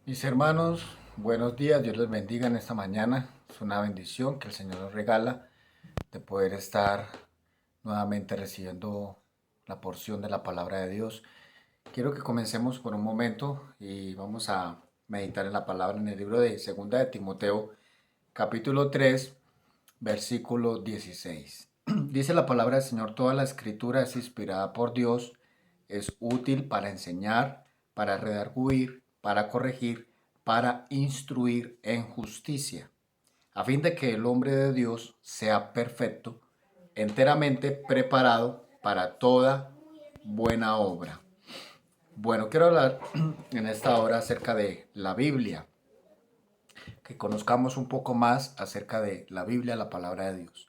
Mis hermanos, buenos días, Dios les bendiga en esta mañana. Es una bendición que el Señor nos regala de poder estar nuevamente recibiendo la porción de la palabra de Dios. Quiero que comencemos por un momento y vamos a meditar en la palabra en el libro de Segunda de Timoteo, capítulo 3, versículo 16. Dice la palabra del Señor: toda la escritura es inspirada por Dios, es útil para enseñar, para redarguir, para corregir, para instruir en justicia, a fin de que el hombre de Dios sea perfecto, enteramente preparado para toda buena obra. Bueno, quiero hablar en esta hora acerca de la Biblia, que conozcamos un poco más acerca de la Biblia, la palabra de Dios.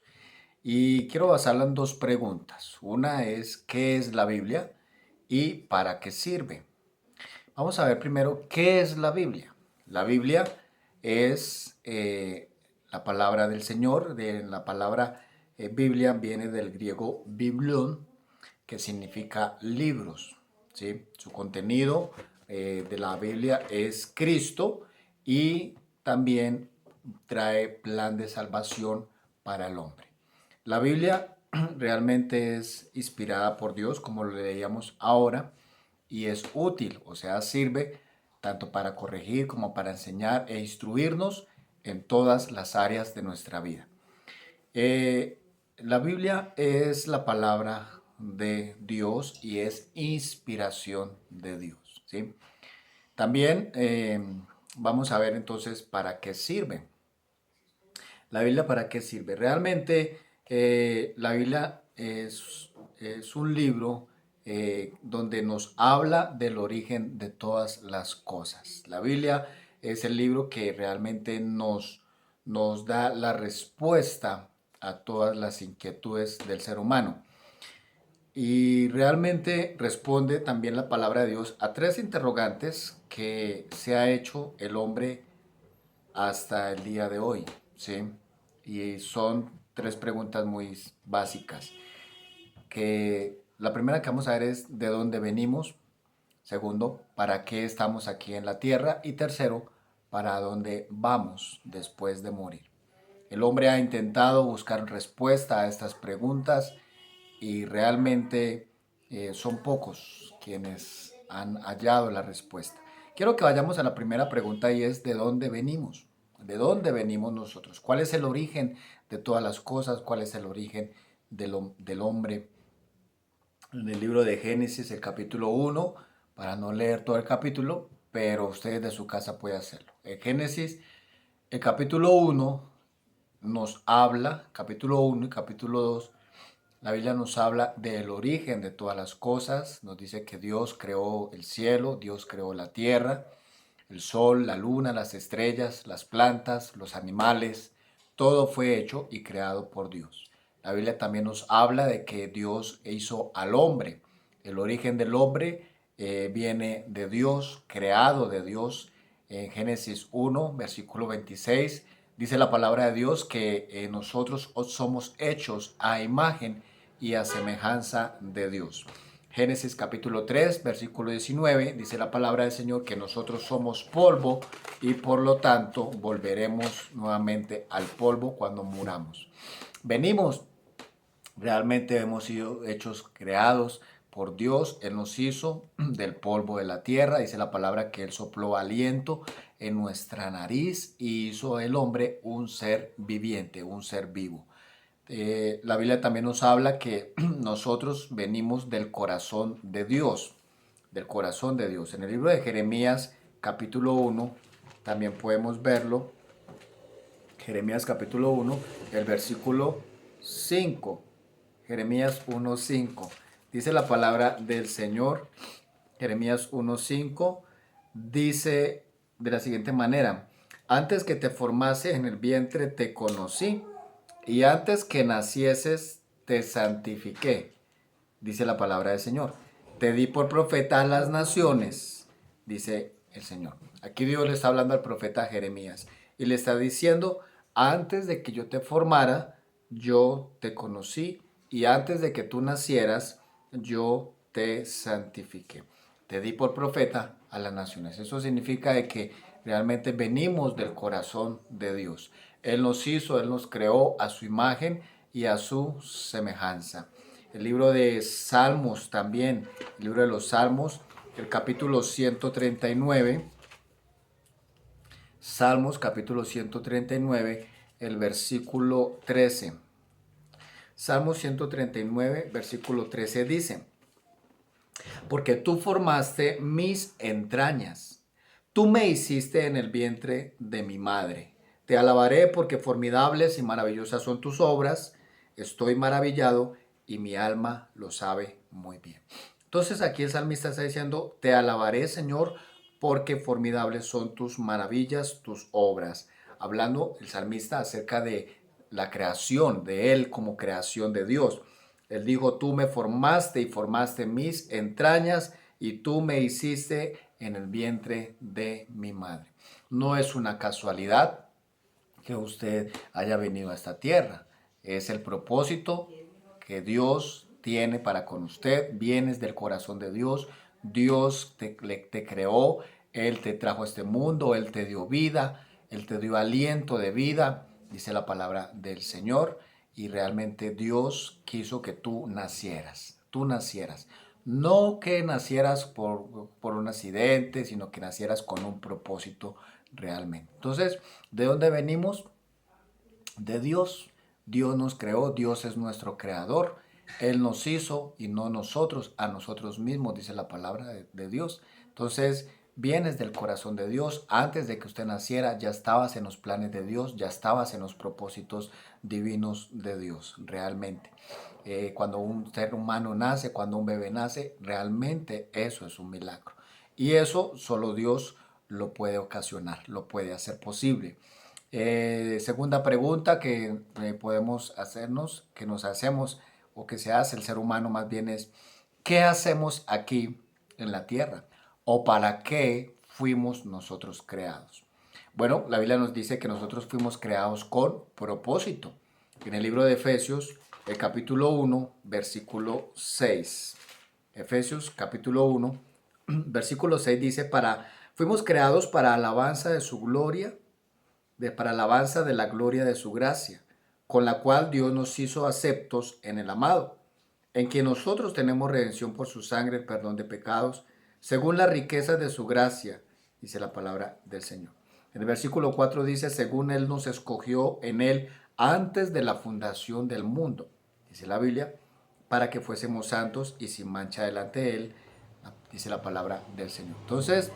Y quiero basarla en dos preguntas. Una es: ¿qué es la Biblia y para qué sirve? Vamos a ver primero qué es la Biblia. La Biblia es la palabra del Señor. La palabra Biblia viene del griego biblion, que significa libros. ¿Sí? Su contenido de la Biblia es Cristo y también trae plan de salvación para el hombre. La Biblia realmente es inspirada por Dios, como lo leíamos ahora, y es útil, o sea, sirve tanto para corregir como para enseñar e instruirnos en todas las áreas de nuestra vida. La Biblia es la palabra de Dios y es inspiración de Dios, ¿sí? También vamos a ver entonces para qué sirve. La Biblia para qué sirve. Realmente la Biblia es un libro donde nos habla del origen de todas las cosas. La Biblia es el libro que realmente nos da la respuesta a todas las inquietudes del ser humano. Y realmente responde también la palabra de Dios a tres interrogantes que se ha hecho el hombre hasta el día de hoy, ¿sí? Y son tres preguntas muy básicas. Que la primera que vamos a ver es de dónde venimos. Segundo, para qué estamos aquí en la tierra. Y tercero, para dónde vamos después de morir. El hombre ha intentado buscar respuesta a estas preguntas y realmente son pocos quienes han hallado la respuesta. Quiero que vayamos a la primera pregunta y es: ¿de dónde venimos? ¿De dónde venimos nosotros? ¿Cuál es el origen de todas las cosas? ¿Cuál es el origen del hombre? En el libro de Génesis, el capítulo 1, para no leer todo el capítulo, pero ustedes de su casa pueden hacerlo. En Génesis, el capítulo 1 nos habla, capítulo 1 y capítulo 2, la Biblia nos habla del origen de todas las cosas. Nos dice que Dios creó el cielo, Dios creó la tierra, el sol, la luna, las estrellas, las plantas, los animales. Todo fue hecho y creado por Dios. La Biblia también nos habla de que Dios hizo al hombre. El origen del hombre viene de Dios, creado de Dios. En Génesis 1, versículo 26, dice la palabra de Dios que nosotros somos hechos a imagen y a semejanza de Dios. Génesis capítulo 3, versículo 19, dice la palabra del Señor que nosotros somos polvo y por lo tanto volveremos nuevamente al polvo cuando muramos. Venimos, realmente hemos sido hechos, creados por Dios. Él nos hizo del polvo de la tierra. Dice la palabra que Él sopló aliento en nuestra nariz y hizo el hombre un ser viviente, un ser vivo. La Biblia también nos habla que nosotros venimos del corazón de Dios, del corazón de Dios. En el libro de Jeremías, capítulo 1, también podemos verlo. Jeremías capítulo 1, el versículo 5. Jeremías 1:5. Dice la palabra del Señor. Jeremías 1:5 dice de la siguiente manera: antes que te formase en el vientre te conocí, y antes que nacieses te santifiqué, dice la palabra del Señor. Te di por profeta a las naciones, dice el Señor. Aquí Dios le está hablando al profeta Jeremías y le está diciendo: antes de que yo te formara, yo te conocí, y antes de que tú nacieras, yo te santifiqué. te di por profeta a las naciones. Eso significa de que realmente venimos del corazón de Dios. Él nos hizo, Él nos creó a su imagen y a su semejanza. El libro de Salmos también, el libro de los Salmos, el capítulo 139, Salmos capítulo 139, el versículo 13. Salmos 139, versículo 13 dice: porque tú formaste mis entrañas, tú me hiciste en el vientre de mi madre. Te alabaré porque formidables y maravillosas son tus obras. Estoy maravillado y mi alma lo sabe muy bien. Entonces aquí el salmista está diciendo: te alabaré, Señor, porque formidables son tus maravillas, tus obras. Hablando el salmista acerca de la creación, de él como creación de Dios. Él dijo: tú me formaste y formaste mis entrañas y tú me hiciste en el vientre de mi madre. No es una casualidad que usted haya venido a esta tierra. Es el propósito que Dios tiene para con usted. Vienes del corazón de Dios. Dios te creó. Él te trajo a este mundo. Él te dio vida. Él te dio aliento de vida. Dice la palabra del Señor. Y realmente Dios quiso que tú nacieras. Tú nacieras. No que nacieras por un accidente, sino que nacieras con un propósito realmente. Entonces, ¿de dónde venimos? De Dios. Dios nos creó, Dios es nuestro creador. Él nos hizo y no nosotros, a nosotros mismos, dice la palabra de Dios. Entonces, vienes del corazón de Dios. Antes de que usted naciera, ya estabas en los planes de Dios, ya estabas en los propósitos divinos de Dios, realmente. Cuando un ser humano nace, cuando un bebé nace, realmente eso es un milagro. Y eso solo Dios lo puede ocasionar, lo puede hacer posible. Segunda pregunta que podemos hacernos, que nos hacemos o que se hace el ser humano más bien es: ¿qué hacemos aquí en la tierra? ¿O para qué fuimos nosotros creados? Bueno, la Biblia nos dice que nosotros fuimos creados con propósito. En el libro de Efesios, el capítulo 1, versículo 6. Efesios capítulo 1, versículo 6 dice: fuimos creados para alabanza de su gloria, para alabanza de la gloria de su gracia, con la cual Dios nos hizo aceptos en el amado, en quien nosotros tenemos redención por su sangre, el perdón de pecados, según las riquezas de su gracia, dice la palabra del Señor. En el versículo 4 dice: según Él nos escogió en Él antes de la fundación del mundo, dice la Biblia, para que fuésemos santos y sin mancha delante de Él, dice la palabra del Señor. Entonces,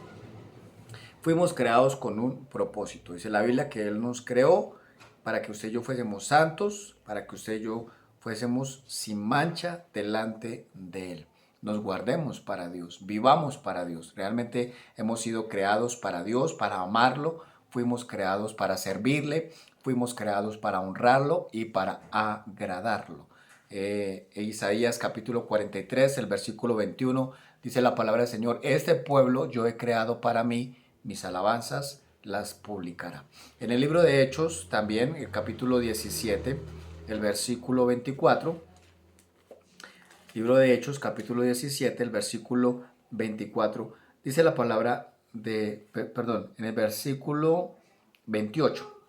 fuimos creados con un propósito. Dice la Biblia que Él nos creó para que usted y yo fuésemos santos, para que usted y yo fuésemos sin mancha delante de Él. Nos guardemos para Dios, vivamos para Dios. Realmente hemos sido creados para Dios, para amarlo. Fuimos creados para servirle, fuimos creados para honrarlo y para agradarlo. Isaías capítulo 43, el versículo 21, dice la palabra del Señor: este pueblo yo he creado para mí, mis alabanzas las publicará. En el libro de Hechos también, el capítulo 17, el versículo 24, libro de Hechos capítulo 17, el versículo 24, dice la palabra en el versículo 28,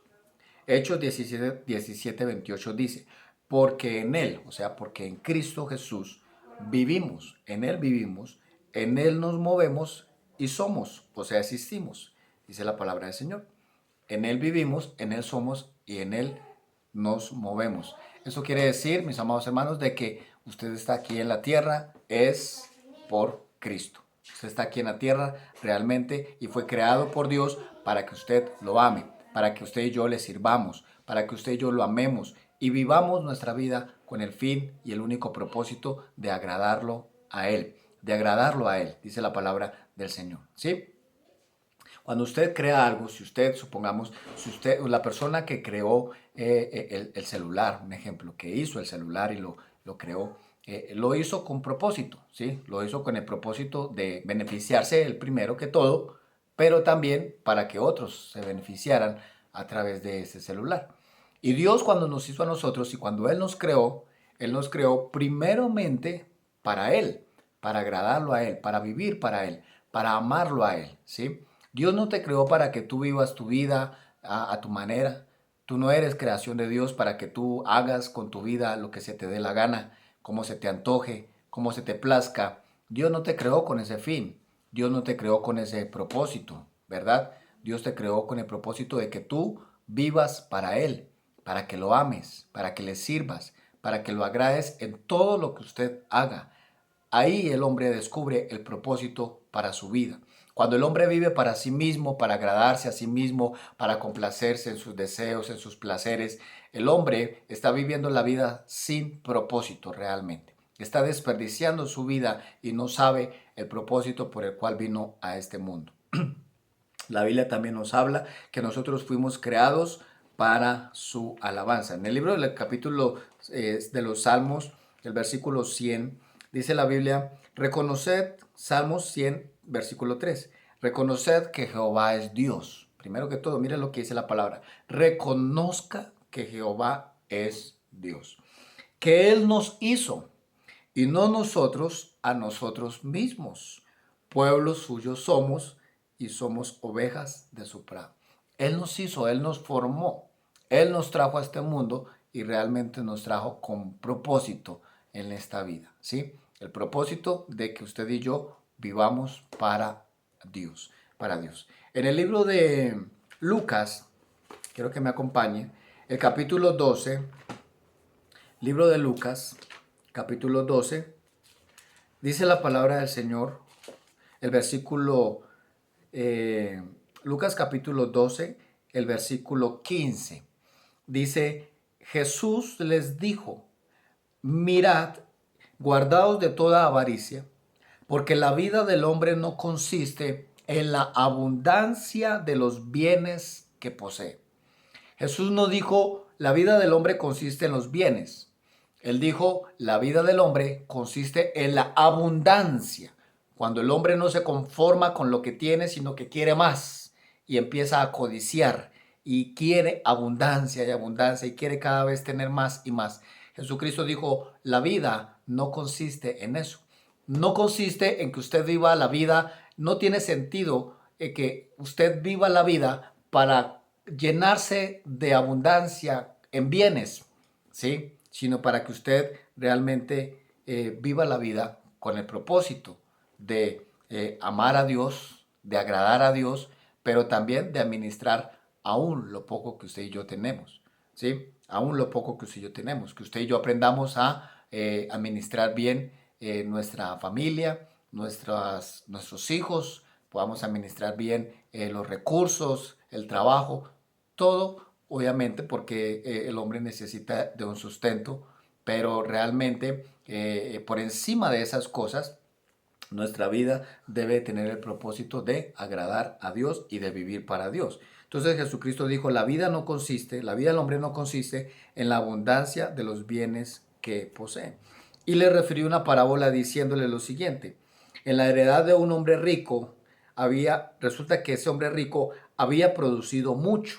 Hechos 17, 28 dice: porque en Él, o sea, porque en Cristo Jesús vivimos, en Él nos movemos y somos, o sea, existimos, dice la palabra del Señor. En Él vivimos, en Él somos y en Él nos movemos. Eso quiere decir, mis amados hermanos, de que usted está aquí en la tierra es por Cristo. Usted está aquí en la tierra realmente y fue creado por Dios para que usted lo ame, para que usted y yo le sirvamos, para que usted y yo lo amemos y vivamos nuestra vida con el fin y el único propósito de agradarlo a Él, dice la palabra del Señor. ¿Sí? Cuando usted crea algo, si usted, supongamos, si usted, la persona que creó el celular, un ejemplo, que hizo el celular y lo creó, lo hizo con propósito, ¿sí? Lo hizo con el propósito de beneficiarse él primero que todo, pero también para que otros se beneficiaran a través de ese celular. Y Dios, cuando nos hizo a nosotros y cuando Él nos creó primeramente para Él, para agradarlo a Él, para vivir para Él, para amarlo a Él, ¿sí? Dios no te creó para que tú vivas tu vida a tu manera. Tú no eres creación de Dios para que tú hagas con tu vida lo que se te dé la gana, como se te antoje, como se te plazca. Dios no te creó con ese fin. Dios no te creó con ese propósito, ¿verdad? Dios te creó con el propósito de que tú vivas para Él, para que lo ames, para que le sirvas, para que lo agrades en todo lo que usted haga. Ahí el hombre descubre el propósito para su vida. Cuando el hombre vive para sí mismo, para agradarse a sí mismo, para complacerse en sus deseos, en sus placeres, el hombre está viviendo la vida sin propósito realmente. Está desperdiciando su vida y no sabe el propósito por el cual vino a este mundo. La Biblia también nos habla que nosotros fuimos creados para su alabanza. En el libro del capítulo de los Salmos, el versículo 100, dice la Biblia, reconoced, Salmos 100, versículo 3, reconoced que Jehová es Dios. Primero que todo, mire lo que dice la palabra, reconozca que Jehová es Dios, que Él nos hizo y no nosotros a nosotros mismos. Pueblo suyo somos y somos ovejas de su prado. Él nos hizo, Él nos formó, Él nos trajo a este mundo y realmente nos trajo con propósito en esta vida, ¿sí? El propósito de que usted y yo vivamos para Dios, para Dios. En el libro de Lucas, quiero que me acompañe, el capítulo 12, libro de Lucas, capítulo 12, dice la palabra del Señor, el versículo, Lucas capítulo 12, el versículo 15. Dice, Jesús les dijo, mirad, guardaos de toda avaricia, porque la vida del hombre no consiste en la abundancia de los bienes que posee. Jesús no dijo, la vida del hombre consiste en los bienes. Él dijo, la vida del hombre consiste en la abundancia. Cuando el hombre no se conforma con lo que tiene, sino que quiere más y empieza a codiciar y quiere abundancia y abundancia y quiere cada vez tener más y más. Jesucristo dijo, la vida no consiste en eso. No consiste en que usted viva la vida, no tiene sentido que usted viva la vida para llenarse de abundancia en bienes, ¿sí? Sino para que usted realmente viva la vida con el propósito de amar a Dios, de agradar a Dios, pero también de administrar aún lo poco que usted y yo tenemos, ¿sí? Aún lo poco que usted y yo tenemos, que usted y yo aprendamos a administrar bien nuestra familia, nuestros hijos, podamos administrar bien los recursos, el trabajo, todo obviamente porque el hombre necesita de un sustento, pero realmente por encima de esas cosas, nuestra vida debe tener el propósito de agradar a Dios y de vivir para Dios. Entonces Jesucristo dijo, la vida no consiste, la vida del hombre no consiste en la abundancia de los bienes que posee. Y le refirió una parábola diciéndole lo siguiente, en la heredad de un hombre rico, resulta que ese hombre rico había producido mucho.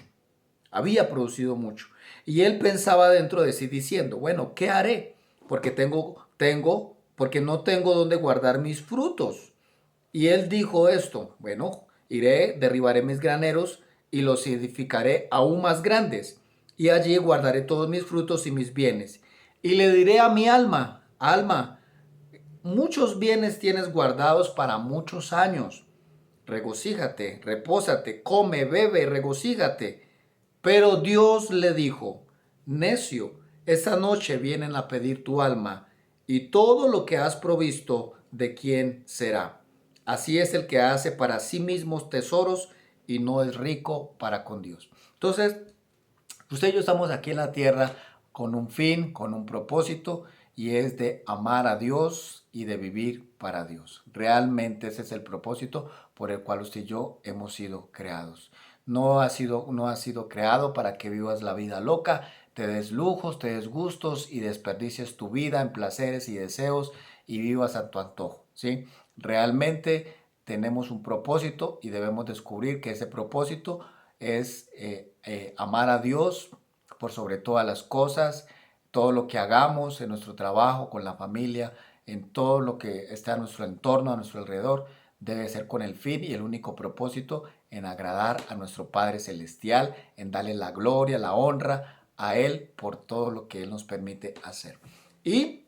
Y él pensaba dentro de sí diciendo, bueno, ¿qué haré? Porque porque no tengo donde guardar mis frutos. Y él dijo esto, bueno, iré, derribaré mis graneros y los edificaré aún más grandes. Y allí guardaré todos mis frutos y mis bienes. Y le diré a mi alma, alma, muchos bienes tienes guardados para muchos años. Regocíjate, repósate, come, bebe, regocíjate. Pero Dios le dijo, necio, esta noche vienen a pedir tu alma, y todo lo que has provisto, ¿de quién será? Así es el que hace para sí mismo tesoros y no es rico para con Dios. Entonces, usted y yo estamos aquí en la tierra con un fin, con un propósito, y es de amar a Dios y de vivir para Dios. Realmente ese es el propósito por el cual usted y yo hemos sido creados. No ha sido creado para que vivas la vida loca, te des lujos, te des gustos y desperdicies tu vida en placeres y deseos y vivas a tu antojo, ¿sí? Realmente tenemos un propósito y debemos descubrir que ese propósito es amar a Dios por sobre todas las cosas, todo lo que hagamos en nuestro trabajo, con la familia, en todo lo que está a nuestro entorno, a nuestro alrededor, debe ser con el fin y el único propósito en agradar a nuestro Padre Celestial, en darle la gloria, la honra a Él por todo lo que Él nos permite hacer. Y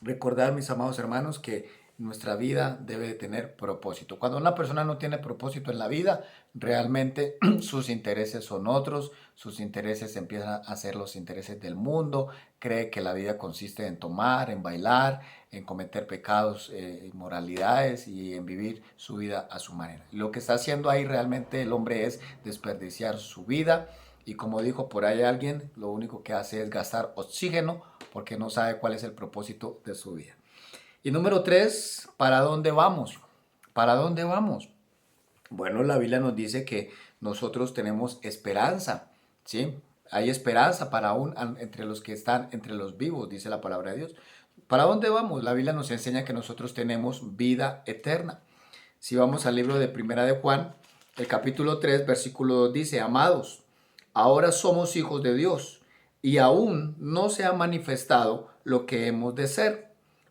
recordar, mis amados hermanos, que nuestra vida debe de tener propósito. Cuando una persona no tiene propósito en la vida, realmente sus intereses son otros, sus intereses empiezan a ser los intereses del mundo, cree que la vida consiste en tomar, en bailar, en cometer pecados, inmoralidades y en vivir su vida a su manera. Lo que está haciendo ahí realmente el hombre es desperdiciar su vida y como dijo por ahí alguien, lo único que hace es gastar oxígeno porque no sabe cuál es el propósito de su vida. Y número 3, ¿para dónde vamos? ¿Para dónde vamos? Bueno, la Biblia nos dice que nosotros tenemos esperanza, ¿sí? Hay esperanza para aún entre los que están entre los vivos, dice la palabra de Dios. ¿Para dónde vamos? La Biblia nos enseña que nosotros tenemos vida eterna. Si vamos al libro de Primera de Juan, el capítulo 3, versículo 2 dice, amados, ahora somos hijos de Dios y aún no se ha manifestado lo que hemos de ser,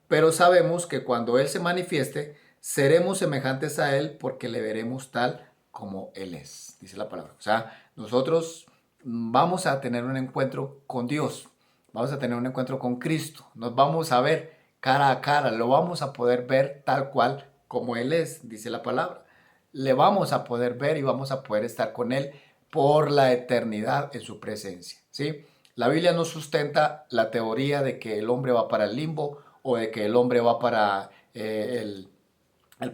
pero sabemos que cuando Él se manifieste, seremos semejantes a Él porque le veremos tal como Él es, dice la palabra. O sea, nosotros vamos a tener un encuentro con Dios, vamos a tener un encuentro con Cristo, nos vamos a ver cara a cara, lo vamos a poder ver tal cual como Él es, dice la palabra. Le vamos a poder ver y vamos a poder estar con Él por la eternidad en su presencia, ¿sí? La Biblia no sustenta la teoría de que el hombre va para el limbo o de que el hombre va para el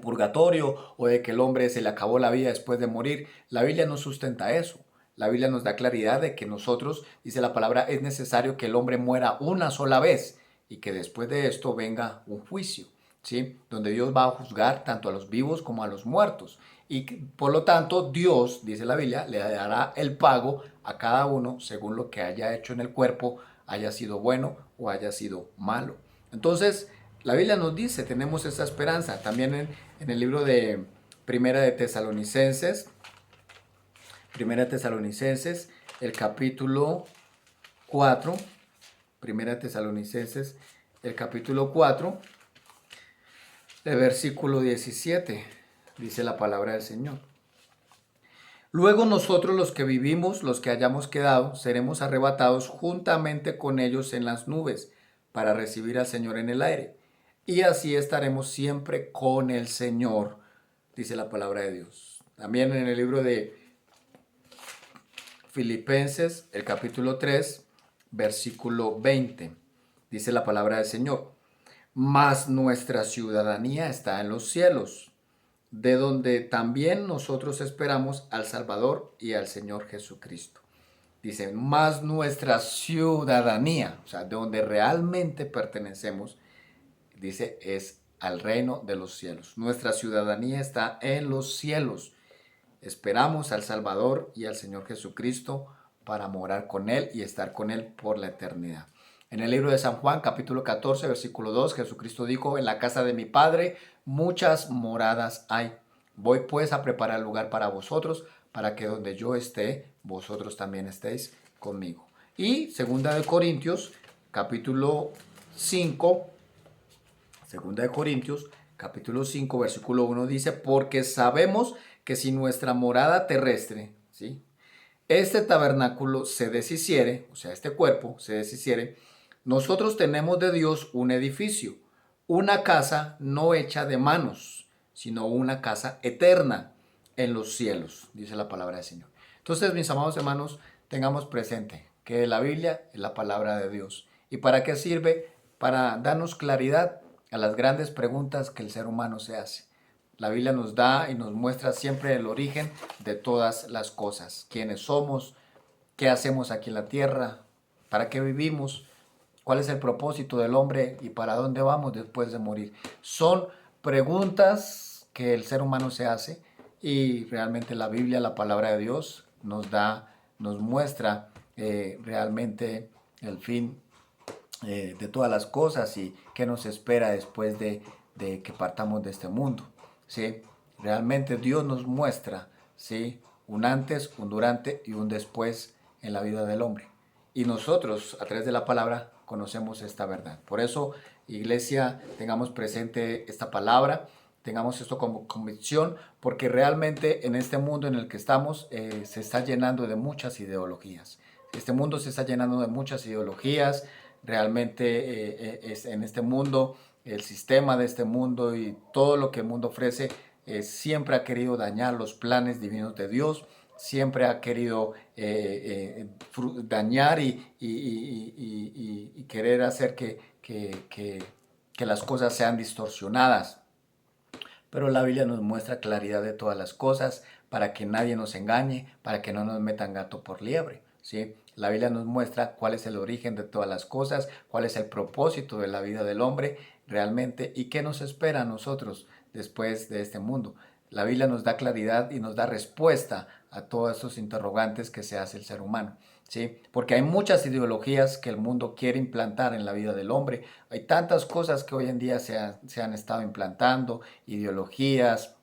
purgatorio o de que el hombre se le acabó la vida después de morir. La Biblia no sustenta eso. La Biblia nos da claridad de que nosotros, dice la palabra, es necesario que el hombre muera una sola vez y que después de esto venga un juicio, ¿sí? Donde Dios va a juzgar tanto a los vivos como a los muertos. Y por lo tanto, Dios, dice la Biblia, le dará el pago a cada uno según lo que haya hecho en el cuerpo, haya sido bueno o haya sido malo. Entonces, la Biblia nos dice, tenemos esa esperanza. También en el libro de Primera de Tesalonicenses, Primera de Tesalonicenses, el capítulo 4, Primera de Tesalonicenses, el capítulo 4, el versículo 17, dice la palabra del Señor. Luego nosotros los que vivimos, los que hayamos quedado, seremos arrebatados juntamente con ellos en las nubes para recibir al Señor en el aire. Y así estaremos siempre con el Señor, dice la palabra de Dios. También en el libro de Filipenses, el capítulo 3, versículo 20, dice la palabra del Señor. Mas nuestra ciudadanía está en los cielos, de donde también nosotros esperamos al Salvador y al Señor Jesucristo. Dice, más nuestra ciudadanía, o sea, de donde realmente pertenecemos, dice, es al reino de los cielos. Nuestra ciudadanía está en los cielos. Esperamos al Salvador y al Señor Jesucristo para morar con Él y estar con Él por la eternidad. En el libro de San Juan, capítulo 14, versículo 2, Jesucristo dijo, en la casa de mi Padre muchas moradas hay. Voy pues a preparar lugar para vosotros, para que donde yo esté, vosotros también estéis conmigo. Y segunda de Corintios, capítulo 5, segunda de Corintios, capítulo 5, versículo 1 dice, porque sabemos que si nuestra morada terrestre, ¿sí?, este tabernáculo se deshiciere, o sea, este cuerpo se deshiciere, nosotros tenemos de Dios un edificio, una casa no hecha de manos, sino una casa eterna en los cielos, dice la palabra del Señor. Entonces, mis amados hermanos, tengamos presente que la Biblia es la palabra de Dios. ¿Y para qué sirve? Para darnos claridad a las grandes preguntas que el ser humano se hace. La Biblia nos da y nos muestra siempre el origen de todas las cosas. Quiénes somos, qué hacemos aquí en la tierra, para qué vivimos, cuál es el propósito del hombre y para dónde vamos después de morir. Son preguntas que el ser humano se hace y realmente la Biblia, la palabra de Dios, nos muestra realmente el fin de todas las cosas y qué nos espera después de que partamos de este mundo. ¿Sí? Realmente Dios nos muestra, ¿sí?, un antes, un durante y un después en la vida del hombre. Y nosotros, a través de la palabra, conocemos esta verdad. Por eso Iglesia, tengamos presente esta palabra, tengamos esto como convicción, porque realmente en este mundo en el que estamos se está llenando de muchas ideologías. Este mundo se está llenando de muchas ideologías. Realmente en este mundo, el sistema de este mundo y todo lo que el mundo ofrece siempre ha querido dañar los planes divinos de Dios, siempre ha querido dañar y querer hacer que las cosas sean distorsionadas. Pero la Biblia nos muestra claridad de todas las cosas para que nadie nos engañe, para que no nos metan gato por liebre. ¿Sí? La Biblia nos muestra cuál es el origen de todas las cosas, cuál es el propósito de la vida del hombre realmente y qué nos espera a nosotros después de este mundo. La Biblia nos da claridad y nos da respuesta a todos estos interrogantes que se hace el ser humano. ¿Sí? Porque hay muchas ideologías que el mundo quiere implantar en la vida del hombre. Hay tantas cosas que hoy en día se han estado implantando, ideologías,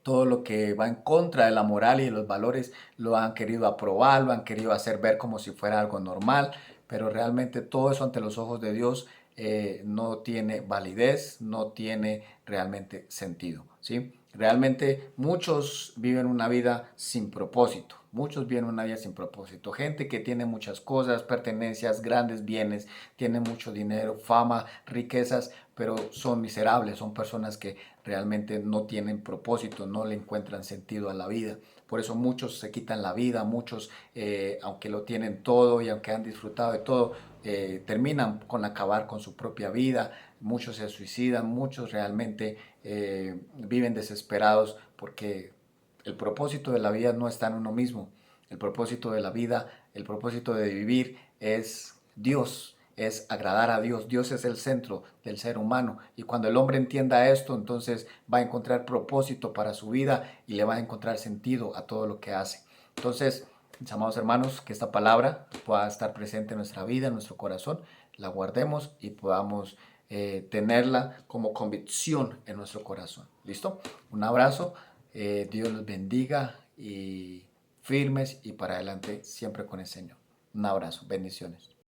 todo lo que va en contra de la moral y de los valores lo han querido aprobar, lo han querido hacer ver como si fuera algo normal, pero realmente todo eso ante los ojos de Dios no tiene validez, no tiene realmente sentido, ¿sí? Realmente muchos viven una vida sin propósito, muchos viven una vida sin propósito, gente que tiene muchas cosas, pertenencias, grandes bienes, tiene mucho dinero, fama, riquezas, pero son miserables, son personas que realmente no tienen propósito, no le encuentran sentido a la vida. Por eso muchos se quitan la vida, muchos, aunque lo tienen todo y aunque han disfrutado de todo, terminan con acabar con su propia vida, muchos se suicidan, muchos realmente viven desesperados porque el propósito de la vida no está en uno mismo. El propósito de la vida, el propósito de vivir es Dios, es agradar a Dios. Dios es el centro del ser humano y cuando el hombre entienda esto, entonces va a encontrar propósito para su vida y le va a encontrar sentido a todo lo que hace. Entonces, mis amados hermanos, que esta palabra pueda estar presente en nuestra vida, en nuestro corazón, la guardemos y podamos tenerla como convicción en nuestro corazón. ¿Listo? Un abrazo, Dios los bendiga y firmes y para adelante siempre con el Señor. Un abrazo, bendiciones.